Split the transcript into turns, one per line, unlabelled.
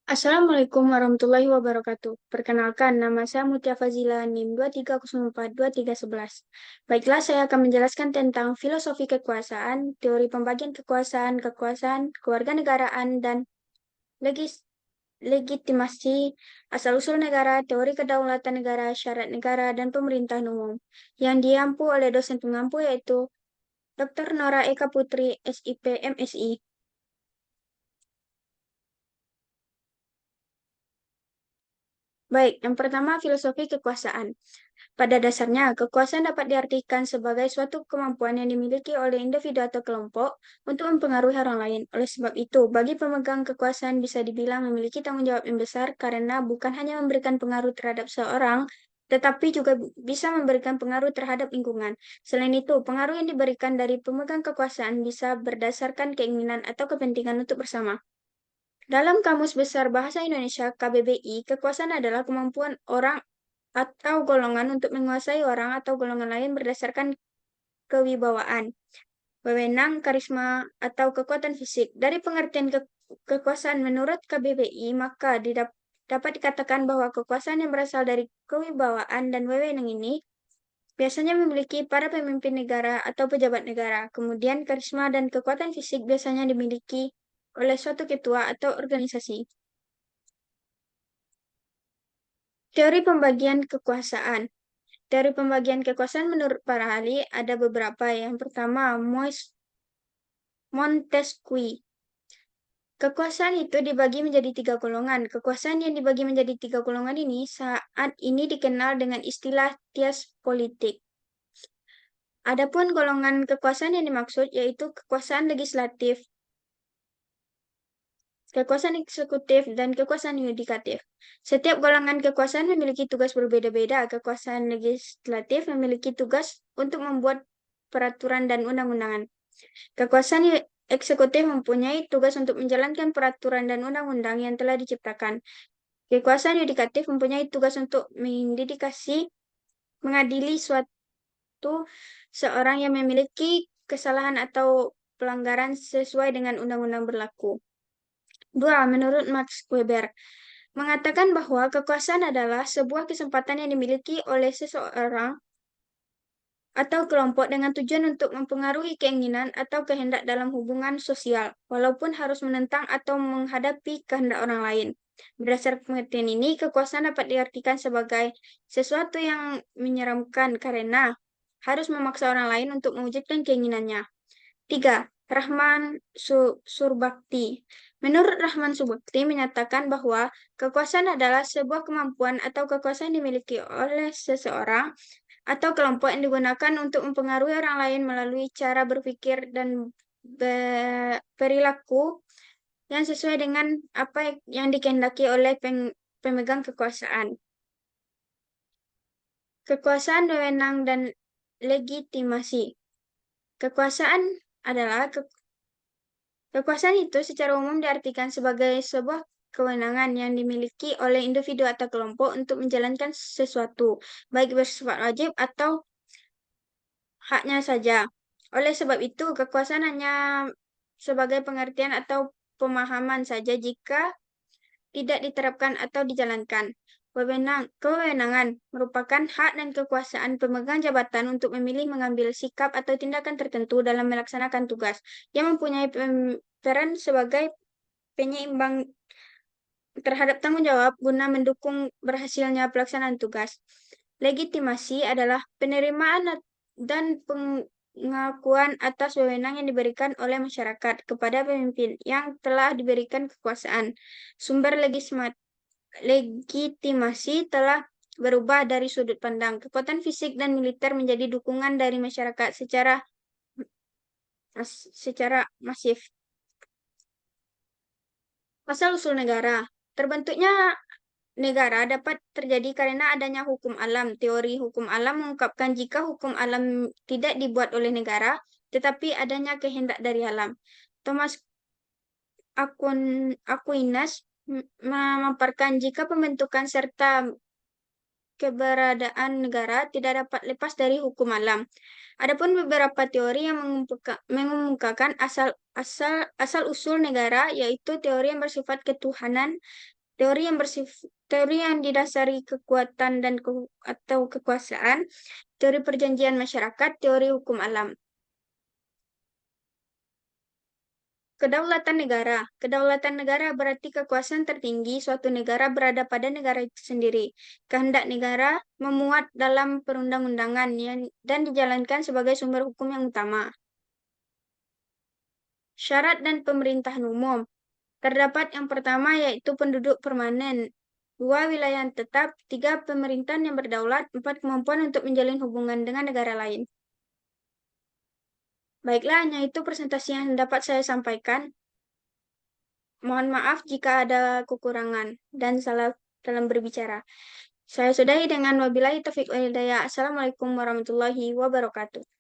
Assalamualaikum warahmatullahi wabarakatuh. Perkenalkan, nama saya Mutia Fazila NIM 23042311. Baiklah, saya akan menjelaskan tentang filosofi kekuasaan, teori pembagian kekuasaan, kewarganegaraan, dan legis legitimasi, asal-usul negara, teori kedaulatan negara, syarat negara, dan pemerintahan umum. Yang diampu oleh dosen pengampu yaitu Dr. Nora Eka Putri, SIP, MSI. Baik, yang pertama filosofi kekuasaan. Pada dasarnya, kekuasaan dapat diartikan sebagai suatu kemampuan yang dimiliki oleh individu atau kelompok untuk mempengaruhi orang lain. Oleh sebab itu, bagi pemegang kekuasaan bisa dibilang memiliki tanggung jawab yang besar karena bukan hanya memberikan pengaruh terhadap seorang, tetapi juga bisa memberikan pengaruh terhadap lingkungan. Selain itu, pengaruh yang diberikan dari pemegang kekuasaan bisa berdasarkan keinginan atau kepentingan untuk bersama. Dalam Kamus Besar Bahasa Indonesia KBBI, kekuasaan adalah kemampuan orang atau golongan untuk menguasai orang atau golongan lain berdasarkan kewibawaan, wewenang, karisma, atau kekuatan fisik. Dari pengertian kekuasaan menurut KBBI, maka dapat dikatakan bahwa kekuasaan yang berasal dari kewibawaan dan wewenang ini biasanya memiliki para pemimpin negara atau pejabat negara. Kemudian karisma dan kekuatan fisik biasanya dimiliki oleh suatu ketua atau organisasi. Teori pembagian kekuasaan. Dari pembagian kekuasaan menurut para ahli ada beberapa. Yang pertama, Montesquieu. Kekuasaan itu dibagi menjadi tiga golongan. Kekuasaan yang dibagi menjadi tiga golongan ini saat ini dikenal dengan istilah tias politik. Adapun golongan kekuasaan yang dimaksud yaitu kekuasaan legislatif, kekuasaan eksekutif, dan kekuasaan yudikatif. Setiap golongan kekuasaan memiliki tugas berbeda-beda. Kekuasaan legislatif memiliki tugas untuk membuat peraturan dan undang-undangan. Kekuasaan eksekutif mempunyai tugas untuk menjalankan peraturan dan undang-undang yang telah diciptakan. Kekuasaan yudikatif mempunyai tugas untuk mengadili suatu seorang yang memiliki kesalahan atau pelanggaran sesuai dengan undang-undang berlaku. 2. Menurut Max Weber, mengatakan bahwa kekuasaan adalah sebuah kesempatan yang dimiliki oleh seseorang atau kelompok dengan tujuan untuk mempengaruhi keinginan atau kehendak dalam hubungan sosial, walaupun harus menentang atau menghadapi kehendak orang lain. Berdasarkan pengertian ini, kekuasaan dapat diartikan sebagai sesuatu yang menyeramkan karena harus memaksa orang lain untuk mewujudkan keinginannya. 3. Rahman Surbakti. Menurut Rahman Surbakti menyatakan bahwa kekuasaan adalah sebuah kemampuan atau kekuasaan dimiliki oleh seseorang atau kelompok yang digunakan untuk mempengaruhi orang lain melalui cara berpikir dan perilaku yang sesuai dengan apa yang dikehendaki oleh pemegang kekuasaan. Kekuasaan, wewenang, dan legitimasi. Kekuasaan adalah kekuasaan itu secara umum diartikan sebagai sebuah kewenangan yang dimiliki oleh individu atau kelompok untuk menjalankan sesuatu, baik bersifat wajib atau haknya saja. Oleh sebab itu, kekuasaan hanya sebagai pengertian atau pemahaman saja jika tidak diterapkan atau dijalankan. Kewenangan merupakan hak dan kekuasaan pemegang jabatan untuk memilih mengambil sikap atau tindakan tertentu dalam melaksanakan tugas, yang mempunyai peran sebagai penyeimbang terhadap tanggung jawab guna mendukung berhasilnya pelaksanaan tugas. Legitimasi adalah penerimaan dan pengakuan atas wewenang yang diberikan oleh masyarakat kepada pemimpin yang telah diberikan kekuasaan. Sumber legitimasi telah berubah dari sudut pandang. Kekuatan fisik dan militer menjadi dukungan dari masyarakat secara masif. Asal-usul negara. Terbentuknya negara dapat terjadi karena adanya hukum alam. Teori hukum alam mengungkapkan jika hukum alam tidak dibuat oleh negara, tetapi adanya kehendak dari alam. Thomas Aquinas memaparkan jika pembentukan serta keberadaan negara tidak dapat lepas dari hukum alam. Adapun beberapa teori yang mengemukakan asal usul negara, yaitu teori yang bersifat ketuhanan Teori yang didasari kekuatan dan atau kekuasaan, teori perjanjian masyarakat, teori hukum alam. Kedaulatan negara. Kedaulatan negara berarti kekuasaan tertinggi suatu negara berada pada negara itu sendiri. Kehendak negara memuat dalam perundang-undangan dan dijalankan sebagai sumber hukum yang utama. Syarat dan pemerintahan umum. Terdapat yang pertama yaitu penduduk permanen, dua wilayah tetap, tiga pemerintahan yang berdaulat, empat kemampuan untuk menjalin hubungan dengan negara lain. Baiklah, hanya itu presentasi yang dapat saya sampaikan. Mohon maaf jika ada kekurangan dan salah dalam berbicara. Saya sudahi dengan wabillahi taufiq wal hidayah. Assalamualaikum warahmatullahi wabarakatuh.